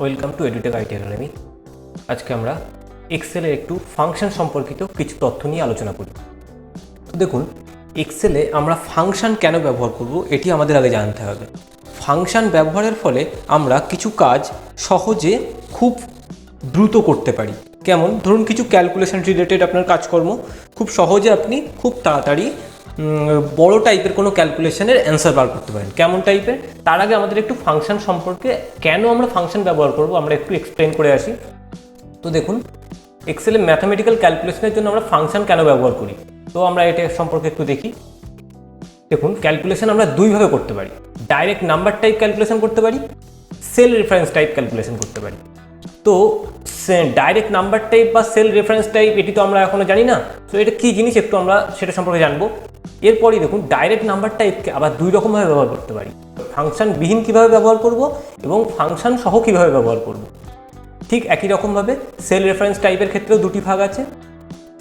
Welcome to Edutech IT Academy. আজকে আমরা এক্সেলের একটু ফাংশন সম্পর্কিত কিছু তথ্য নিয়ে আলোচনা করি। তো দেখুন, এক্সেলে আমরা ফাংশন কেন ব্যবহার করব এটি আমাদের আগে জানতে হবে। ফাংশন ব্যবহারের ফলে আমরা কিছু কাজ সহজে খুব দ্রুত করতে পারি। কেমন, ধরুন কিছু ক্যালকুলেশন রিলেটেড আপনার কাজকর্ম খুব সহজে আপনি খুব তাড়াতাড়ি বড় টাইপের কোনো ক্যালকুলেশনের অ্যান্সার বার করতে পারেন। কেমন টাইপের, তার আগে আমাদের একটু ফাংশন সম্পর্কে কেন আমরা ফাংশন ব্যবহার করব আমরা একটু এক্সপ্লেন করে আসি। তো দেখুন, এক্সেলে ম্যাথামেটিক্যাল ক্যালকুলেশনের জন্য আমরা ফাংশন কেন ব্যবহার করি, তো আমরা এটা সম্পর্কে একটু দেখি। দেখুন, ক্যালকুলেশন আমরা দুইভাবে করতে পারি। ডাইরেক্ট নাম্বার টাইপ ক্যালকুলেশন করতে পারি, সেল রেফারেন্স টাইপ ক্যালকুলেশন করতে পারি। তো ডাইরেক্ট নাম্বার টাইপ বা সেল রেফারেন্স টাইপ এটি তো আমরা এখনও জানি না। তো এটা কী জিনিস একটু আমরা সেটা সম্পর্কে জানবো। এরপরই দেখুন, ডাইরেক্ট নাম্বার টাইপকে আবার দুই রকমভাবে ব্যবহার করতে পারি। ফাংশন বিহীন কীভাবে ব্যবহার করব এবং ফাংশন সহ কীভাবে ব্যবহার করব। ঠিক একই রকমভাবে সেল রেফারেন্স টাইপের ক্ষেত্রেও দুটি ভাগ আছে।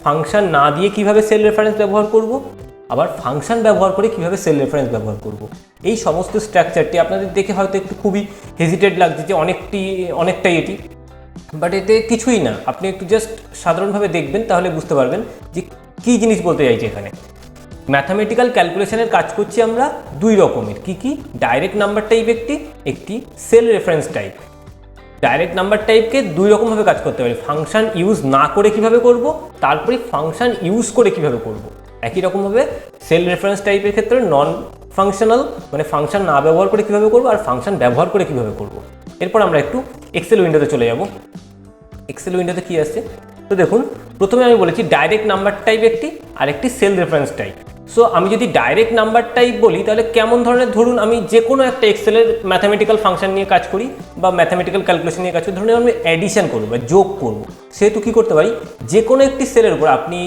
ফাংশন না দিয়ে কিভাবে সেল রেফারেন্স ব্যবহার করব, আবার ফাংশন ব্যবহার করে কিভাবে সেল রেফারেন্স ব্যবহার করব। এই সমস্ত স্ট্রাকচারটি আপনাদের দেখে হয়তো একটু খুবই হেজিটেট লাগছে যে অনেকটাই এটি, বাট এতে কিছুই না। আপনি একটু জাস্ট সাধারণভাবে দেখবেন, তাহলে বুঝতে পারবেন যে কী জিনিস বলতে চাইছি এখানে। ম্যাথামেটিক্যাল ক্যালকুলেশনের কাজ করছি আমরা দুই রকমের। কি ডাইরেক্ট নাম্বার টাইপ একটি cell reference type. Direct number টাইপকে দুই রকমভাবে কাজ করতে পারি। ফাংশন ইউজ না করে কিভাবে করব, তারপরে ফাংশন ইউজ করে কিভাবে করব। একই রকমভাবে সেল রেফারেন্স টাইপের ক্ষেত্রে নন ফাংশনাল মানে ফাংশন না ব্যবহার করে কিভাবে করব, আর ফাংশন ব্যবহার করে কিভাবে করব। এরপর আমরা একটু এক্সেল উইন্ডোতে চলে যাব। এক্সেল উইন্ডোতে কী আসছে, তো দেখুন, প্রথমে আমি বলেছি ডাইরেক্ট নাম্বার টাইপ একটি আর একটি সেল রেফারেন্স টাইপ। সো আমি যদি ডাইরেক্ট নাম্বার টাইপ বলি তাহলে কেমন ধরনের, ধরুন আমি যে কোনো একটা এক্সেলের ম্যাথামেটিক্যাল ফাংশন নিয়ে কাজ করি বা ম্যাথামেটিক্যাল ক্যালকুলেশন নিয়ে কাজ করি, ধরুন আমি অ্যাডিশন করবো বা যোগ করবো, সেহেতু কী করতে পারি, যে কোনো একটি সেলের উপর আপনি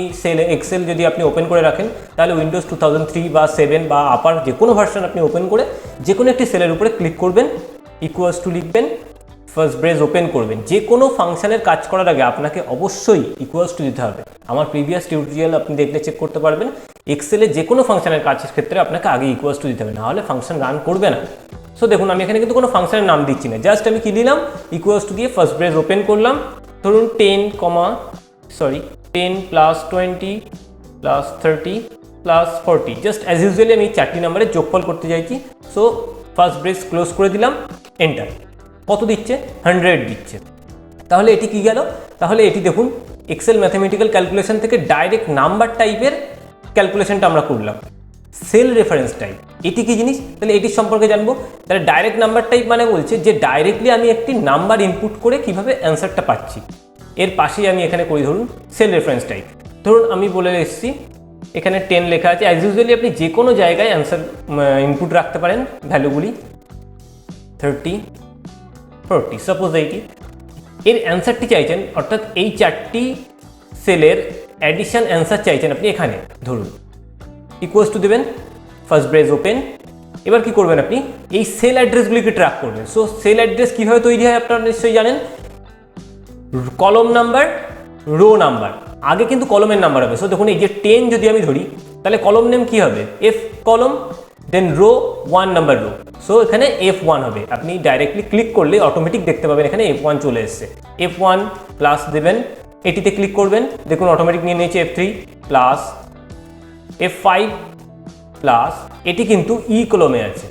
এক্সেল যদি আপনি ওপেন করে রাখেন, তাহলে উইন্ডোজ 2003 বা 7 বা আপার যে কোনো ভার্সন আপনি ওপেন করে যে কোনো একটি সেলের উপরে ক্লিক করবেন, ইকুয়ালস টু লিখবেন, ফার্স্ট ব্রেস ওপেন করবেন। যে কোনো ফাংশনের কাজ করার আগে আপনাকে অবশ্যই ইকুয়ালস টু দিতে হবে। আমার প্রিভিয়াস টিউটোরিয়াল আপনি দেখলে চেক করতে পারবেন। এক্সেলে যে কোনো ফাংশনের কাজের ক্ষেত্রে আপনাকে আগে ইকুয়ালস টু দিতে হবে, নাহলে ফাংশন রান করবে না। সো দেখুন, আমি এখানে কিন্তু কোনো ফাংশনের নাম দিচ্ছি না, জাস্ট আমি কি দিলাম, ইকুয়ালস টু দিয়ে ফার্স্ট ব্রেস ওপেন করলাম। ধরুন 10 plus 20 plus 30 plus 40, just as usually আমি 4টি নাম্বারের যোগফল করতে চাইছি। সো ফার্স্ট ব্রেস ক্লোজ করে দিলাম, এন্টার। কত দিচ্ছে, 100 দিচ্ছে। তাহলে এটি কি গেল, তাহলে এটি দেখুন এক্সেল ম্যাথামেটিক্যাল ক্যালকুলেশন থেকে ডাইরেক্ট নাম্বার টাইপের ক্যালকুলেশনটা আমরা করলাম। সেল রেফারেন্স টাইপ এটি কি জিনিস, তাহলে এটির সম্পর্কে জানবো। তাহলে ডাইরেক্ট নাম্বার টাইপ মানে বলছে যে ডাইরেক্টলি আমি একটি নাম্বার ইনপুট করে কিভাবে অ্যান্সারটা পাচ্ছি। এর পাশেই আমি এখানে করি ধরুন সেল রেফারেন্স টাইপ। ধরুন আমি বলে এসেছি এখানে 10 লেখা আছে। অ্যাজ ইউজুয়ালি আপনি যে কোনো জায়গায় অ্যান্সার ইনপুট রাখতে পারেন ভ্যালুগুলি, 30 40 সাপোজ এইটি। এর অ্যান্সারটি চাইছেন, অর্থাৎ এই 4টি সেলের অ্যাডিশন অ্যান্সার চাইছেন আপনি এখানে। ধরুন ইকুয়ালস টু দেবেন, ফার্স্ট ব্রেস ওপেন। এবার কি করবেন, আপনি এই সেল অ্যাড্রেসগুলিকে ট্র্যাক করবেন। সো সেল অ্যাড্রেস কীভাবে তৈরি হয় আপনারা নিশ্চয়ই জানেন, কলম নাম্বার, রো নাম্বার। আগে কিন্তু কলমের নাম্বার হবে। সো দেখুন, এই যে 10 যদি আমি ধরি, তাহলে কলম নেম কী হবে, F কলম, দেন রো 1 নাম্বার রো। সো এখানে F1 হবে। আপনি ডাইরেক্টলি ক্লিক করলে অটোমেটিক দেখতে পাবেন এখানে F1 চলে এসছে। F1 প্লাস দেবেন, এটিতে ক্লিক করবেন, দেখুন অটোমেটিক নিয়ে নিয়েছে F3 প্লাস F5 প্লাস, এটি কিন্তু ই কলমে আছে,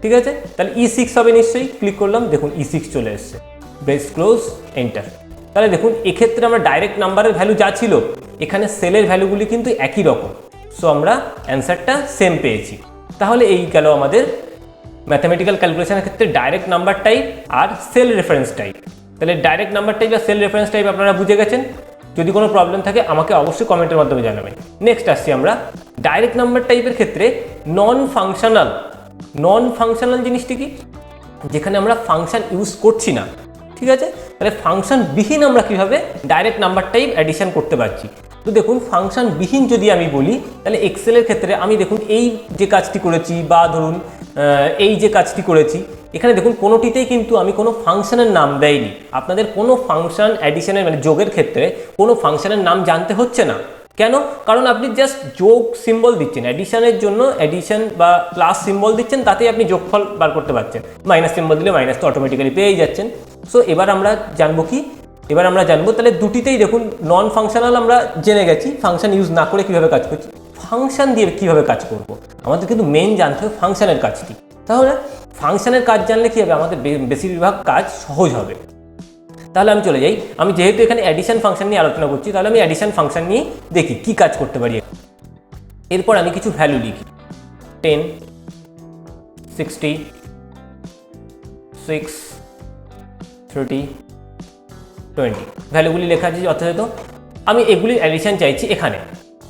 ঠিক আছে। তাহলে E6 হবে নিশ্চয়ই, ক্লিক করলাম, দেখুন E6 চলে এসছে, ব্রেস ক্লোজ, এন্টার। তাহলে দেখুন এক্ষেত্রে আমরা ডাইরেক্ট নাম্বারের ভ্যালু যা ছিল, এখানে সেলের ভ্যালুগুলি কিন্তু একই রকম। সো আমরা অ্যান্সারটা সেম পেয়েছি। তাহলে এই গেল আমাদের ম্যাথামেটিক্যাল ক্যালকুলেশনের ক্ষেত্রে ডাইরেক্ট নাম্বার টাইপ আর সেল রেফারেন্স টাইপ। তাহলে ডাইরেক্ট নাম্বার টাইপ আর সেল রেফারেন্স টাইপ আপনারা বুঝে গেছেন। যদি কোনো প্রবলেম থাকে আমাকে অবশ্যই কমেন্টের মাধ্যমে জানাবেন। নেক্সট আসছি আমরা ডাইরেক্ট নাম্বার টাইপের ক্ষেত্রে নন ফাংশনাল জিনিসটি কি, যেখানে আমরা ফাংশন ইউজ করছি না, ঠিক আছে। তাহলে ফাংশন বিহীন আমরা কীভাবে ডাইরেক্ট নাম্বার টাইপ অ্যাডিশন করতে পারছি। তো দেখুন, ফাংশন বিহীন যদি আমি বলি, তাহলে এক্সেলের ক্ষেত্রে আমি দেখুন এই যে কাজটি করেছি বা ধরুন এই যে কাজটি করেছি, এখানে দেখুন কোনোটিতেই কিন্তু আমি কোনো ফাংশনের নাম দেইনি। আপনাদের কোনো ফাংশন অ্যাডিশনের মানে যোগের ক্ষেত্রে কোনো ফাংশনের নাম জানতে হচ্ছে না। কেন? কারণ আপনি জাস্ট যোগ সিম্বল দিচ্ছেন, অ্যাডিশনের জন্য অ্যাডিশন বা প্লাস সিম্বল দিচ্ছেন, তাতেই আপনি যোগফল বার করতে পারছেন। মাইনাস সিম্বল দিলে মাইনাস তো অটোমেটিক্যালি পেয়েই যাচ্ছেন। সো এবার আমরা জানবো কি, এবার আমরা জানবো তাহলে দুটিতেই দেখুন নন ফাংশনাল আমরা জেনে গেছি, ফাংশন ইউজ না করে কীভাবে কাজ করছি। ফাংশন দিয়ে কীভাবে কাজ করব, আমাদের কিন্তু মেন জানতে হবে ফাংশনের কাজটি। তাহলে ফাংশনের কাজ জানলে কী হবে, আমাদের বেশিরভাগ কাজ সহজ হবে। তাহলে আমি চলে যাই, আমি যেহেতু এখানে অ্যাডিশন ফাংশন নিয়ে আলোচনা করছি, তাহলে আমি অ্যাডিশন ফাংশন নিয়ে দেখি কি কাজ করতে পারি। এরপর আমি কিছু ভ্যালু লিখি, 10, 60, 6, 30, 20 ভ্যালুগুলি লেখা আছে যথাযথ। আমি এগুলি অ্যাডিশন চাইছি এখানে।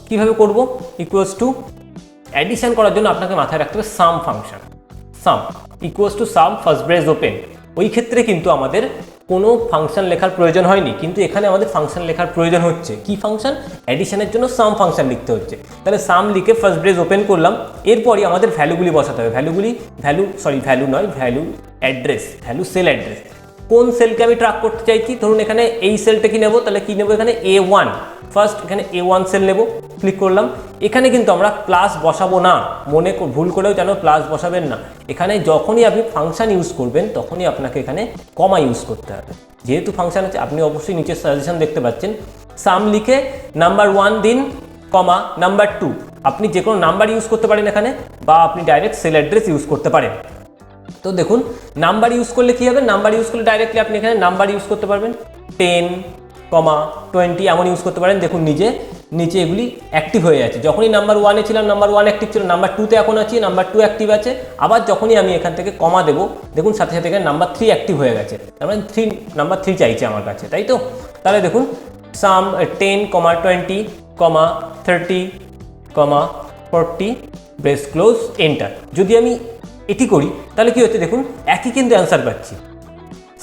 কিভাবে করব? ইকুয়ালস টু, অ্যাডিশন করার জন্য আপনাকে মাথায় রাখতে হবে sum function. Sum equals to sum first brace open. ওই ক্ষেত্রে কিন্তু আমাদের কোনো ফাংশন লেখার প্রয়োজন হয়নি, কিন্তু এখানে আমাদের ফাংশন লেখার প্রয়োজন হচ্ছে। কি ফাংশন? অ্যাডিশনের জন্য সাম ফাংশন লিখতে হচ্ছে। তাহলে সাম লিখে ফার্স্ট ব্রেস ওপেন করলাম। এরপরই আমাদের ভ্যালুগুলি বসাতে হবে। Value address, value sell address. কোন সেলকে আমি ট্র্যাক করতে চাইছি? ধরুন এখানে এই সেলটা কি নেব, তাহলে কি নেব, এখানে A1 ফার্স্ট, এখানে A1 সেল নেব। ক্লিক করলাম। এখানে কিন্তু আমরা প্লাস বসাবো না, ভুল করেও যেন প্লাস বসাবেন না। এখানে যখনই আপনি ফাংশন ইউজ করবেন তখনই আপনাকে এখানে কমা ইউজ করতে হবে। যেহেতু ফাংশন আছে, আপনি অবশ্যই নিচের সাজেশন দেখতে পাচ্ছেন। সাম লিখে নাম্বার 1 দিন, কমা নাম্বার 2। আপনি যে কোনো নাম্বার ইউজ করতে পারেন এখানে, বা আপনি ডাইরেক্ট সেল অ্যাড্রেস ইউজ করতে পারেন। তো দেখুন নাম্বার ইউজ করলে কী হবে, নাম্বার ইউজ করলে ডাইরেক্টলি আপনি এখানে নাম্বার ইউজ করতে পারবেন। 10, 20 এমন ইউজ করতে পারেন। দেখুন নিচে এগুলি অ্যাক্টিভ হয়ে যাচ্ছে। যখনই নাম্বার 1-এ ছিলাম, নাম্বার 1 অ্যাক্টিভ ছিল, নাম্বার 2-তে এখন আছি, নাম্বার 2 অ্যাক্টিভ আছে। আবার যখনই আমি এখান থেকে কমা দেবো, দেখুন সাথে সাথে এখানে নাম্বার 3 অ্যাক্টিভ হয়ে গেছে। তার মানে নাম্বার 3 চাইছে আমার কাছে, তাই তো? তাহলে দেখুন সাম 10, 20, 30, 40, ব্রেস ক্লোজ, এন্টার। যদি আমি এটি করি তাহলে কি হচ্ছে, দেখুন একই কিন্তু অ্যান্সার পাচ্ছি।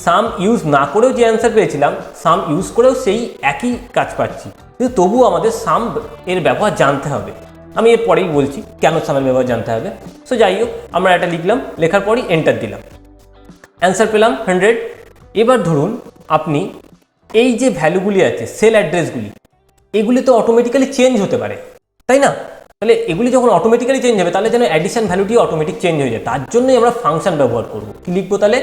সাম ইউজ না করেও যে অ্যান্সার পেয়েছিলাম, সাম ইউজ করেও সেই একই কাজ পাচ্ছি। কিন্তু তবুও আমাদের সাম এর ব্যবহার জানতে হবে। আমি এর পরেই বলছি কেন সামের ব্যবহার জানতে হবে। সো যাই হোক, আমরা এটা লিখলাম, লেখার পরই এন্টার দিলাম, অ্যান্সার পেলাম 100। এবার ধরুন আপনি এই যে ভ্যালুগুলি আছে, সেল অ্যাড্রেসগুলি, এগুলি তো অটোমেটিক্যালি চেঞ্জ হতে পারে, তাই না? তাহলে এগুলি যখন অটোমেটিক্যালি চেঞ্জ হবে, তাহলে যেন অ্যাডিশন ভ্যালুটি অটোমেটিক চেঞ্জ হয়ে যায়। তার জন্যই আমরা ফাংশন ব্যবহার করব। কি লিখবো তাহলে?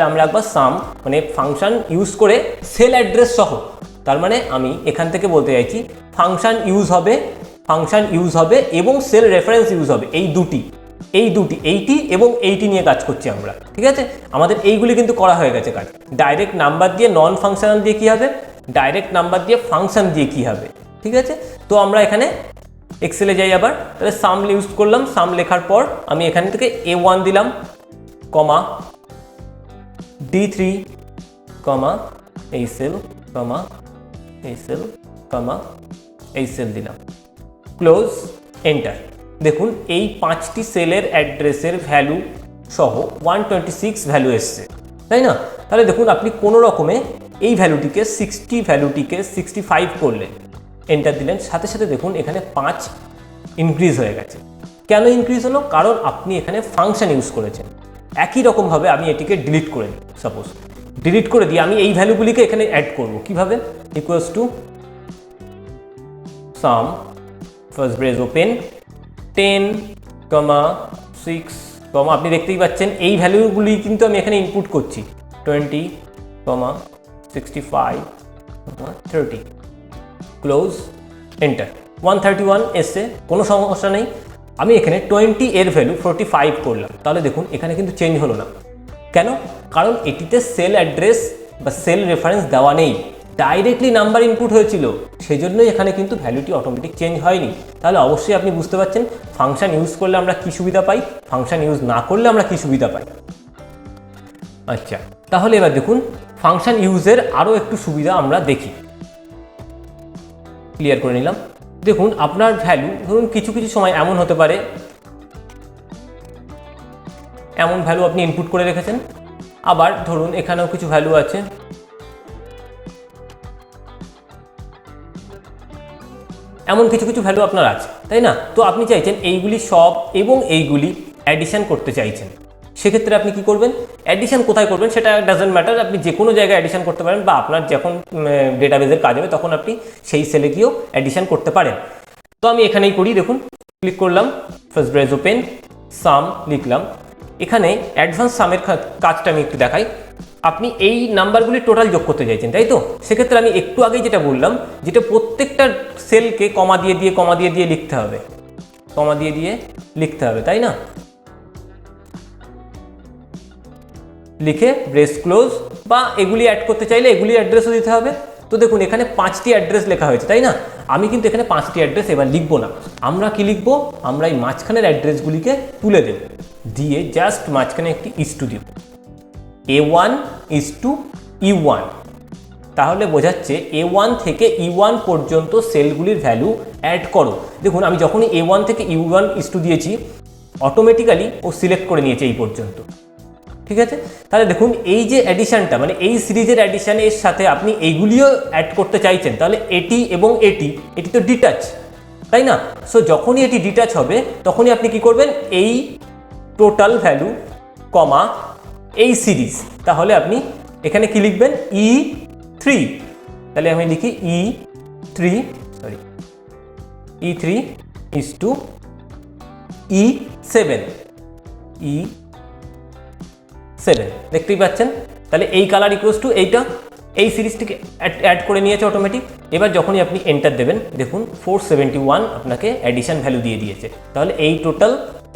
আমরা একবার সাম মানে ফাংশন ইউজ করে সেল অ্যাড্রেস সহ, তার মানে আমি এখান থেকে বলতে চাইছি ফাংশন ইউজ হবে এবং সেল রেফারেন্স ইউজ হবে। এই দুটি এইটি এবং এইটি নিয়ে কাজ করছি আমরা, ঠিক আছে? আমাদের এইগুলি কিন্তু করা হয়ে গেছে কাজ। ডাইরেক্ট নাম্বার দিয়ে নন ফাংশনাল দিয়ে কী হবে, ডাইরেক্ট নাম্বার দিয়ে ফাংশন দিয়ে কী হবে, ঠিক আছে? তো আমরা এখানে এক্সেলে যাই আবার। তাহলে সাম ইউজ করলাম, সাম লেখার পর আমি এখান থেকে A1 দিলাম, কমা D3, কমা এই সেল, কমা এই সেল, কমা এই সেল দিলাম, ক্লোজ, এন্টার। দেখুন এই 5টি সেলের অ্যাড্রেসের ভ্যালু সহ 126 ভ্যালু এসছে, তাই না? তাহলে দেখুন আপনি কোনো রকমে এই ভ্যালুটিকে 65 করলে এন্টার দিলেন, সাথে সাথে দেখুন এখানে 5 ইনক্রিজ হয়ে গেছে। কেন ইনক্রিজ হলো? কারণ আপনি এখানে ফাংশন ইউজ করেছেন। একই রকমভাবে আমি এটিকে ডিলিট করে দিই, সাপোজ ডিলিট করে দিয়ে আমি এই ভ্যালুগুলিকে এখানে অ্যাড করব। কিভাবে? Equals to sum first brace open 10, 6, আপনি দেখতেই পাচ্ছেন এই ভ্যালুগুলি কিন্তু আমি এখানে ইনপুট করছি। 20, 65, 30, ক্লোজ, এন্টার। 131 এসছে, কোনো সমস্যা নেই। আমি এখানে 20 এর ভ্যালু 45 করলাম, তাহলে দেখুন এখানে কিন্তু চেঞ্জ হলো না। কেন? কারণ এটিতে সেল অ্যাড্রেস বা সেল রেফারেন্স দেওয়া নেই, ডাইরেক্টলি নাম্বার ইনপুট হয়েছিল, সেজন্যই এখানে কিন্তু ভ্যালুটি অটোমেটিক চেঞ্জ হয়নি। তাহলে অবশ্যই আপনি বুঝতে পারছেন ফাংশন ইউজ করলে আমরা কী সুবিধা পাই, ফাংশন ইউজ না করলে আমরা কী সুবিধা পাই। আচ্ছা, তাহলে এবার দেখুন ফাংশন ইউজের আরও একটু সুবিধা আমরা দেখি, ক্লিয়ার করে নিলাম। দেখুন আপনার ভ্যালু ধরুন কিছু সময় এমন হতে পারে, এমন ভ্যালু আপনি ইনপুট করে রেখেছেন, আবার ধরুন এখানেও কিছু ভ্যালু আছে, এমন কিছু ভ্যালু আপনার আছে, তাই না? তো আপনি চাইছেন এইগুলি সব এবং এইগুলি অ্যাডিশন করতে চাইছেন। সেক্ষেত্রে আপনি কি করবেন? অ্যাডিশন কোথায় করবেন সেটা ডাজেন্ট ম্যাটার, আপনি যে কোনো জায়গায় অ্যাডিশন করতে পারেন, বা আপনার যখন ডেটাবেজের কাজ হবে তখন আপনি সেই সেলে গিয়েও অ্যাডিশন করতে পারেন। তো আমি এখানেই করি, দেখুন ক্লিক করলাম, ফার্স্ট ব্রেস ওপেন, সাম লিখলাম। এখানে অ্যাডভান্স সামের কাজটা আমি একটু দেখাই। আপনি এই নাম্বারগুলি টোটাল যোগ করতে চাইছেন, তাই তো? সেক্ষেত্রে আমি একটু আগেই যেটা বললাম, যেটা প্রত্যেকটা সেলকে কমা দিয়ে দিয়ে লিখতে হবে, কমা দিয়ে দিয়ে লিখতে হবে, তাই না? লিখে ব্রেস ক্লোজ, বা এগুলি অ্যাড করতে চাইলে এগুলি অ্যাড্রেসও দিতে হবে। তো দেখুন এখানে 5টি অ্যাড্রেস লেখা হয়েছে, তাই না? আমি কিন্তু এখানে 5টি অ্যাড্রেস এবার লিখবো না। আমরা কি লিখবো? আমরা এই মাঝখানের অ্যাড্রেসগুলিকে তুলে দেব, দিয়ে জাস্ট মাঝখানে একটি ইস্টু দিব, A1 ইস্টু E1। তাহলে বোঝাচ্ছে A1 থেকে E1 পর্যন্ত সেলগুলির ভ্যালু অ্যাড করো। দেখুন আমি যখনই A1 থেকে E1 ইস্টু দিয়েছি, অটোমেটিক্যালি ও সিলেক্ট করে নিয়েছে এই পর্যন্ত, ঠিক আছে? তাহলে দেখুন এই যে অ্যাডিশনটা, মানে এই সিরিজের অ্যাডিশনের সাথে আপনি এইগুলিও অ্যাড করতে চাইছেন, তাহলে এটি এবং এটি তো ডিটাচ, তাই না? সো যখনই এটি ডিটাচ হবে তখনই আপনি কি করবেন? এই টোটাল ভ্যালু কমা এই সিরিজ, তাহলে আপনি এখানে কি লিখবেন? E3। তাহলে আমি লিখি E3 is to E7, E7 দেখতেই পাচ্ছেন। তাহলে এই কালার ইকুয়ালস টু এইটা, এই সিরিজটিকে অ্যাড করে নিয়েছে অটোমেটিক। এবার যখনই আপনি এন্টার দেবেন, দেখুন 471 আপনাকে অ্যাডিশন ভ্যালু দিয়ে দিয়েছে। তাহলে এই টোটাল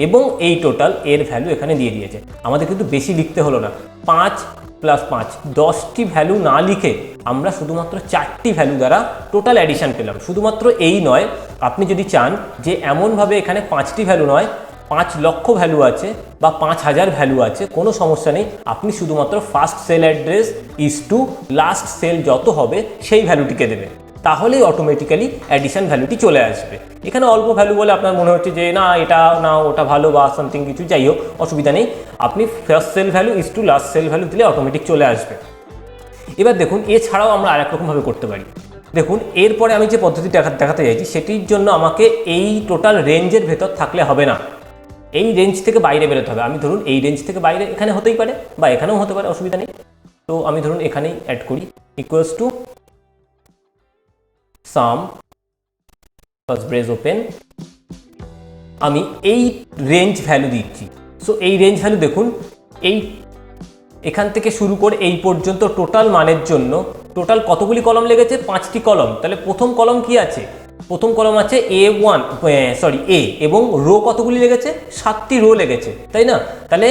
এবং এই টোটাল এর ভ্যালু এখানে দিয়ে দিয়েছে। আমাদের কিন্তু বেশি লিখতে হলো না, 5 + 5 10টি ভ্যালু না লিখে আমরা শুধুমাত্র 4টি ভ্যালু দ্বারা টোটাল অ্যাডিশন পেলাম। শুধুমাত্র এই নয়, আপনি যদি চান যে এমনভাবে এখানে 5টি ভ্যালু নয়, 5 লক্ষ ভ্যালু আছে বা 5000 ভ্যালু আছে, কোনো সমস্যা নেই। আপনি শুধুমাত্র first cell address is to last cell যত হবে সেই ভ্যালুটিকে দেবেন, তাহলেই অটোমেটিক্যালি অ্যাডিশন ভ্যালুটি চলে আসবে। এখানে অল্প ভ্যালু বলে আপনার মনে হচ্ছে যে না এটা না ওটা ভালো বা সামথিং কিছু, যাই হোক অসুবিধা নেই। আপনি first sale value is to last sale value দিলে অটোমেটিক চলে আসবে। এবার দেখুন এছাড়াও আমরা আরেক রকমভাবে করতে পারি। দেখুন এরপরে আমি যে পদ্ধতি দেখাতে চাইছি সেটির জন্য আমাকে এই টোটাল রেঞ্জের ভেতর থাকলে হবে না, এই রেঞ্জ থেকে বাইরে বেরোতে হবে। আমি ধরুন এই রেঞ্জ থেকে বাইরে এখানে হতেই পারে বা এখানেও হতে পারে, অসুবিধা নেই। তো আমি ধরুন এখানেই অ্যাড করি, equals to sum first brace open, আমি এই রেঞ্জ ভ্যালু দিচ্ছি। সো এই রেঞ্জ ভ্যালু দেখুন, এই এখান থেকে শুরু করে এই পর্যন্ত টোটাল মানের জন্য টোটাল কতগুলি কলম লেগেছে? 5টি কলম। তাহলে প্রথম কলম কি আছে? প্রথম কলম আছে A এবং রো কতগুলি লেগেছে? 7টি রো লেগেছে, তাই না? তাহলে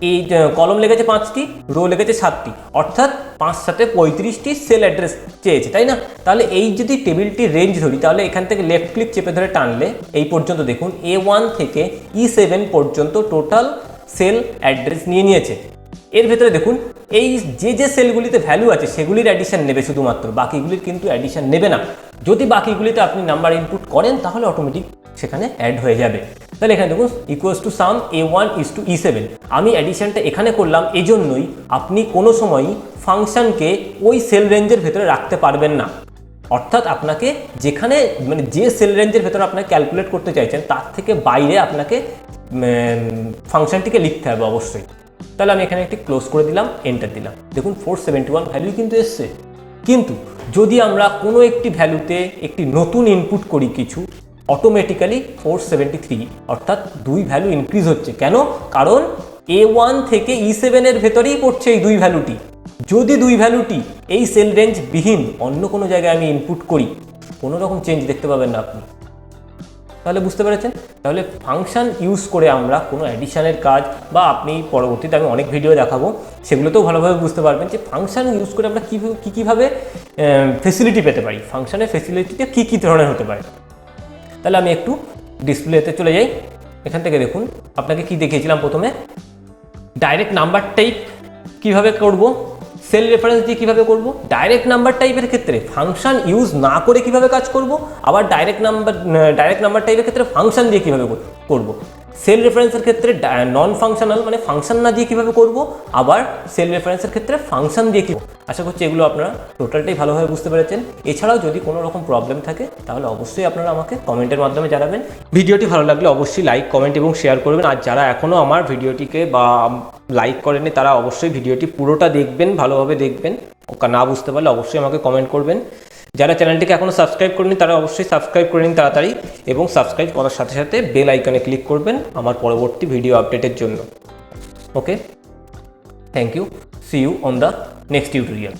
এই কলম লেগেছে 5টি, রো লেগেছে 7টি, অর্থাৎ 5 × 7 35টি সেল অ্যাড্রেস চেয়েছে, তাই না? তাহলে এই যদি টেবিলটির রেঞ্জ ধরি, তাহলে এখান থেকে লেফট ক্লিক চেপে ধরে টানলে এই পর্যন্ত দেখুন A1 থেকে E7 পর্যন্ত টোটাল সেল অ্যাড্রেস নিয়েছে। এর ভেতরে দেখুন এই যে সেলগুলিতে ভ্যালু আছে সেগুলির অ্যাডিশন নেবে শুধুমাত্র, বাকিগুলির কিন্তু অ্যাডিশন নেবে না। যদি বাকিগুলিতে আপনি নাম্বার ইনপুট করেন তাহলে অটোমেটিক সেখানে অ্যাড হয়ে যাবে। তাহলে এখানে দেখুন equals to sum A1 is to E7। আমি অ্যাডিশনটা এখানে করলাম এজন্যই, আপনি কোনো সময়ই ফাংশনকে ওই সেল রেঞ্জের ভেতরে রাখতে পারবেন না। অর্থাৎ আপনাকে যেখানে মানে যে সেল রেঞ্জের ভেতরে আপনাকে ক্যালকুলেট করতে চাইছেন তার থেকে বাইরে আপনাকে ফাংশনটিকে লিখতে হবে অবশ্যই। তাহলে আমি এখানে একটি ক্লোজ করে দিলাম, এন্টার দিলাম। দেখুন 471 ভ্যালু কিন্তু এসছে। কিন্তু যদি আমরা কোনো একটি ভ্যালুতে একটি নতুন ইনপুট করি কিছু, অটোমেটিক্যালি 473 অর্থাৎ 2 ভ্যালু ইনক্রিজ হচ্ছে। কেন? কারণ A1 থেকে E7 এর ভেতরেই পড়ছে এই 2 ভ্যালুটি। যদি 2 ভ্যালুটি এই সেল রেঞ্জ বিহীন অন্য কোনো জায়গায় আমি ইনপুট করি, কোনো রকম চেঞ্জ দেখতে পাবেন না আপনি। তাহলে বুঝতে পেরেছেন? তাহলে ফাংশন ইউজ করে আমরা কোনো অ্যাডিশনের কাজ বা আপনি পরবর্তীতে আমি অনেক ভিডিও দেখাবো, সেগুলোতেও ভালোভাবে বুঝতে পারবেন যে ফাংশন ইউজ করে আমরা কীভাবে ফেসিলিটি পেতে পারি, ফাংশনের ফেসিলিটিতে কী ধরনের হতে পারে। তাহলে আমি একটু ডিসপ্লেতে চলে যাই। এখান থেকে দেখুন আপনাকে কি দেখিয়েছিলাম প্রথমে, ডাইরেক্ট নাম্বার টাইপ কীভাবে করব, সেল রেফারেন্স দিয়ে কীভাবে করব, ডাইরেক্ট নাম্বার টাইপের ক্ষেত্রে ফাংশন ইউজ না করে কিভাবে কাজ করব, আবার ডাইরেক্ট নাম্বার টাইপের ক্ষেত্রে ফাংশন দিয়ে কীভাবে করব, সেল রেফারেন্সের ক্ষেত্রে নন ফাংশনাল মানে ফাংশন না দিয়ে কীভাবে করব, আবার সেল রেফারেন্সের ক্ষেত্রে ফাংশন দিয়ে কী। আশা করছি এগুলো আপনারা টোটালটাই ভালোভাবে বুঝতে পেরেছেন। এছাড়াও যদি কোনো রকম প্রবলেম থাকে তাহলে অবশ্যই আপনারা আমাকে কমেন্টের মাধ্যমে জানাবেন। ভিডিওটি ভালো লাগলে অবশ্যই লাইক, কমেন্ট এবং শেয়ার করবেন। আর যারা এখনও আমার ভিডিওটিকে বা লাইক করেনি তারা অবশ্যই ভিডিওটি পুরোটা দেখবেন, ভালোভাবে দেখবেন। না বুঝতে পারলে অবশ্যই আমাকে কমেন্ট করবেন। যারা চ্যানেলটিকে এখনও সাবস্ক্রাইব করেনি তারা অবশ্যই সাবস্ক্রাইব করে নিন তাড়াতাড়ি, এবং সাবস্ক্রাইব করার সাথে সাথে বেল আইকনে ক্লিক করবেন আমার পরবর্তী ভিডিও আপডেটের জন্য। Okay, thank you, see you on the next tutorial.